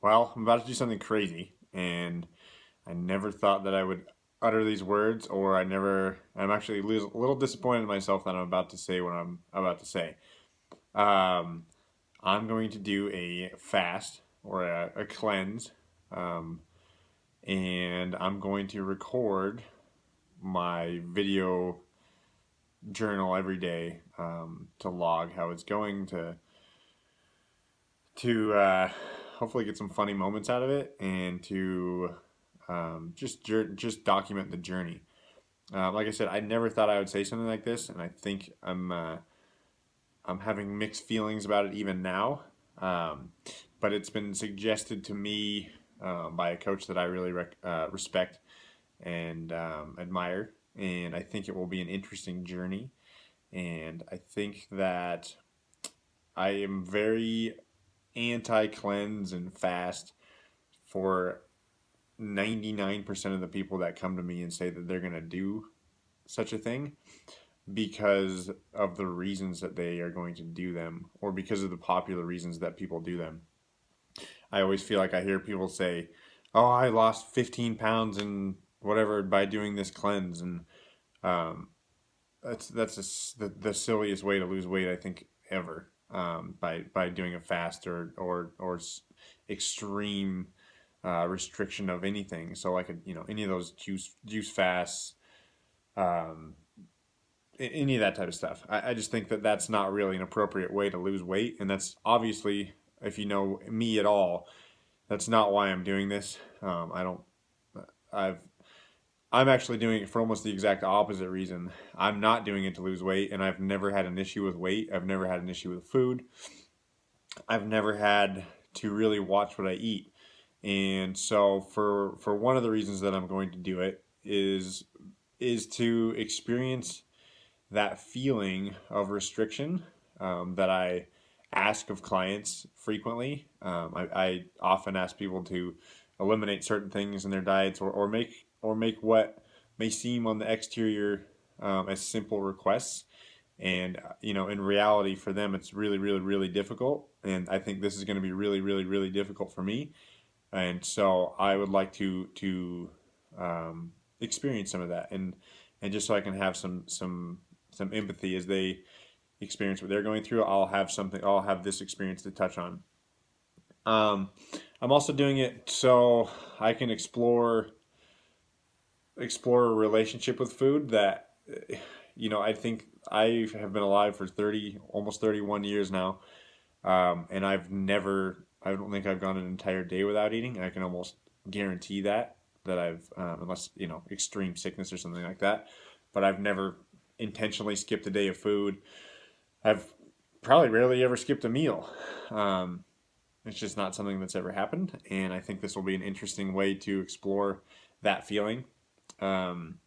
Well, I'm about to do something crazy, and I never thought that I would utter these words, or I'm actually a little disappointed in myself that I'm about to say what I'm about to say. Um, I'm going to do a fast or a cleanse, um, and I'm going to record my video journal every day to log how it's going to hopefully get some funny moments out of it and to just document the journey. Like I said, I never thought I would say something like this, and I think I'm having mixed feelings about it even now. Um, but it's been suggested to me by a coach that I really respect and admire, and I think it will be an interesting journey. And I think that I am very anti cleanse and fast for 99% of the people that come to me and say that they're going to do such a thing because of the reasons that they are going to do them or because of the popular reasons that people do them. I always feel like I hear people say, "Oh, I lost 15 pounds and whatever by doing this cleanse," and um, the silliest way to lose weight I think ever, by doing a fast or extreme restriction of anything. So like any of those juice fasts, um, any of that type of stuff. I just think that that's not really an appropriate way to lose weight, and that's obviously, if you know me at all, that's not why I'm doing this. I don't. I've I'm actually doing it for almost the exact opposite reason. I'm not doing it to lose weight, and I've never had an issue with weight. I've never had an issue with food. I've never had to really watch what I eat. And so for one of the reasons that I'm going to do it is to experience that feeling of restriction that I ask of clients frequently. I often ask people to eliminate certain things in their diets or make what may seem on the exterior as simple requests. And in reality, for them, it's really, really, really difficult. And I think this is going to be really, really, really difficult for me. And so I would like to experience some of that, and just so I can have some empathy as they experience what they're going through. I'll have this experience to touch on. Um, I'm also doing it so I can explore a relationship with food that I think I have been alive for 30 almost 31 years now, and I don't think I've gone an entire day without eating. I can almost guarantee that I've unless extreme sickness or something like that, but I've never intentionally skipped a day of food. I've probably rarely ever skipped a meal. Um, it's just not something that's ever happened, and I think this will be an interesting way to explore that feeling. Um,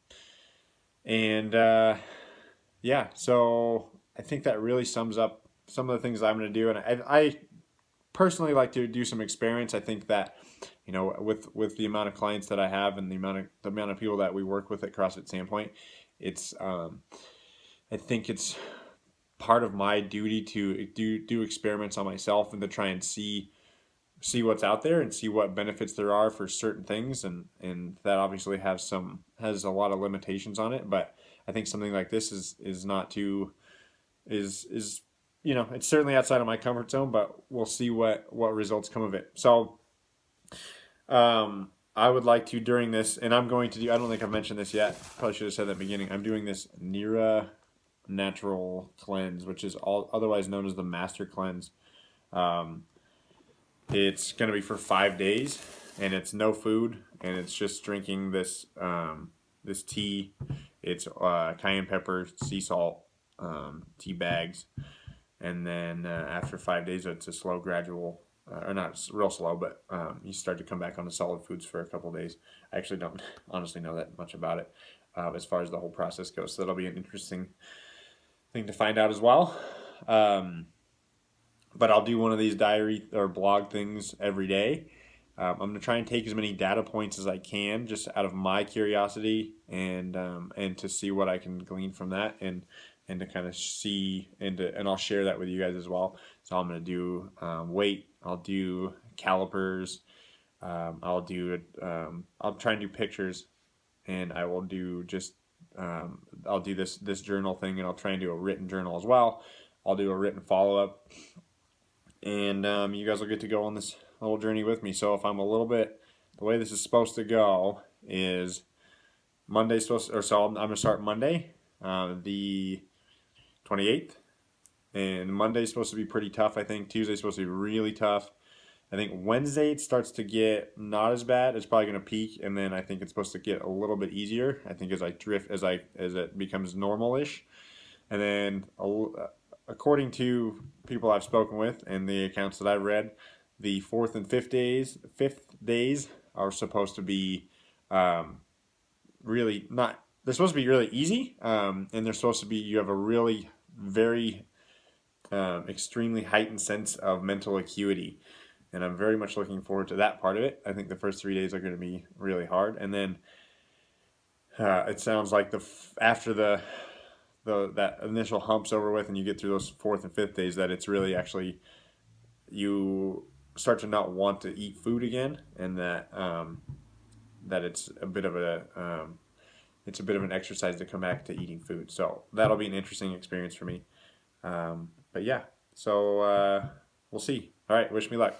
and Yeah, so I think that really sums up some of the things I'm going to do, and I personally like to do some experiments. I think that with the amount of clients that I have and the amount of people that we work with at CrossFit Sandpoint, it's I think it's part of my duty to do experiments on myself and to try and see what's out there and see what benefits there are for certain things, and that obviously has a lot of limitations on it. But I think something like this is not too is it's certainly outside of my comfort zone, but we'll see what results come of it. So I would like to, during this, and I'm going to do, I don't think I've mentioned this yet, probably should have said that at the beginning. I'm doing this Nira natural cleanse, which is otherwise known as the master cleanse. um, it's going to be for 5 days, and it's no food, and it's just drinking this tea. It's cayenne pepper, sea salt, tea bags, and then after 5 days, it's a slow, gradual, or not real slow, but you start to come back on the solid foods for a couple of days. I actually don't honestly know that much about it as far as the whole process goes, so that'll be an interesting thing to find out as well. Um, but I'll do one of these diary or blog things every day. I'm going to try and take as many data points as I can, just out of my curiosity, and to see what I can glean from that, and to kind of see and I'll share that with you guys as well. So I'm going to do weight. I'll do calipers. I'll try and do pictures, and I will do just I'll do this journal thing, and I'll try and do a written journal as well. I'll do a written follow up, and you guys will get to go on this little journey with me. So if I'm a little bit, the way this is supposed to go is Monday's supposed to, or so I'm gonna start Monday, the 28th, and Monday's supposed to be pretty tough. I think Tuesday's supposed to be really tough. I think Wednesday it starts to get not as bad. It's probably going to peak, and then I think it's supposed to get a little bit easier. I think as I drift, as it becomes normal-ish, and then according to people I've spoken with and the accounts that I've read, the fifth days are supposed to be really not. They're supposed to be really easy, and they're supposed to be. You have a really very extremely heightened sense of mental acuity, and I'm very much looking forward to that part of it. I think the first 3 days are going to be really hard, and then it sounds like after that initial hump's over with, and you get through those fourth and fifth days, that it's really actually you start to not want to eat food again, and that it's a bit of an exercise to come back to eating food. So that'll be an interesting experience for me. But yeah, so we'll see. All right, wish me luck.